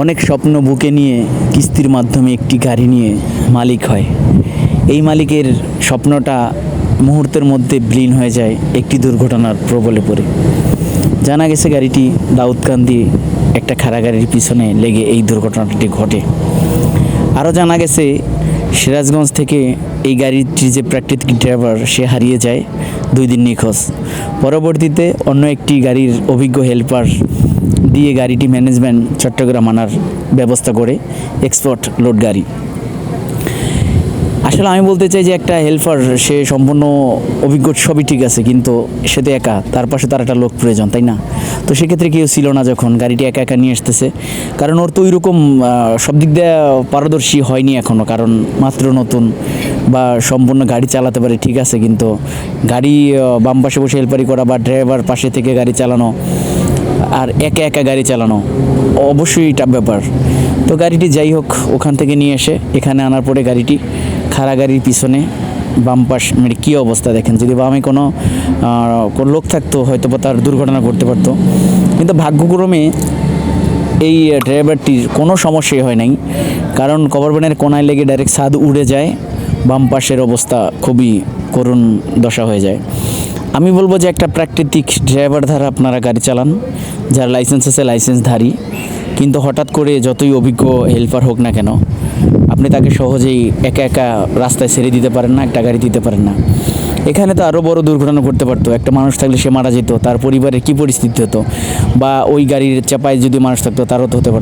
অনেক স্বপ্ন বুকে নিয়ে কিস্তির মাধ্যমে একটি গাড়ি নিয়ে মালিক হয়। এই মালিকের স্বপ্নটা মুহূর্তের মধ্যে বিলীন হয়ে যায় একটি দুর্ঘটনার প্রবলে পড়ে। জানা গেছে গাড়িটি দাউদকান্দি একটা খাড়া গাড়ির পিছনে লেগে এই দুর্ঘটনাটি ঘটে। আরও জানা গেছে সিরাজগঞ্জ থেকে এই গাড়িটির যে প্রাকৃতিক ড্রাইভার সে হারিয়ে যায়, 2 দিন নিখোঁজ। পরবর্তীতে অন্য একটি গাড়ির অভিজ্ঞ হেল্পার দিয়ে গাড়িটি ম্যানেজমেন্ট চট্টগ্রাম আনার ব্যবস্থা করে এক্সপোর্ট লোড গাড়ি। আসলে আমি বলতে চাই যে একটা হেল্পার সে সম্পূর্ণ অভিজ্ঞ, সবই ঠিক আছে, কিন্তু সে তো একা, তার পাশে তার একটা লোক প্রয়োজন, তাই না? তো সেক্ষেত্রে কেউ ছিল না যখন গাড়িটি একা একা নিয়ে আসতেছে, কারণ ওর তো ওই রকম সব দিক দিয়ে পারদর্শী হয়নি এখনও, কারণ মাত্র নতুন বা সম্পূর্ণ গাড়ি চালাতে পারে ঠিক আছে, কিন্তু গাড়ি বাম পাশে বসে হেল্পারি করা বা ড্রাইভার পাশে থেকে গাড়ি চালানো আর একা একা গাড়ি চালানো অবশ্যই টাফ ব্যাপার। তো গাড়িটি যাই হোক ওখান থেকে নিয়ে এসে এখানে আনার পরে গাড়িটি খাড়া গাড়ির পিছনে বাম পাশ, মানে কী অবস্থা দেখেন, যদি বামে কোনো লোক থাকতো হয়তো বা তার দুর্ঘটনা ঘটতে পারতো, কিন্তু ভাগ্যক্রমে এই ড্রাইভারটির কোনো সমস্যাই হয় নাই, কারণ কভার ভ্যানের কোনায় লেগে ডাইরেক্ট ছাদ উড়ে যায়, বাম পাশের অবস্থা খুবই করুণ দশা হয়ে যায়। আমি বলবো যে একটা প্রাকৃতিক ড্রাইভার দ্বারা আপনারা গাড়ি চালান, যার লাইসেন্স আছে লাইসেন্সধারী, কিন্তু হঠাৎ করে যতই অভিজ্ঞ হেল্পার হোক না কেন আপনি তাকে সহজেই একা একা রাস্তায় ছেড়ে দিতে পারেন না, একটা গাড়ি দিতে পারেন না। এখানে তো আরও বড় দুর্ঘটনা ঘটতে পারতো, একটা মানুষ থাকলে সে মারা যেত, তার পরিবারের কী পরিস্থিতি হতো, বা ওই গাড়ির চাপায় যদি মানুষ থাকতো তারও তো হতে পারতো।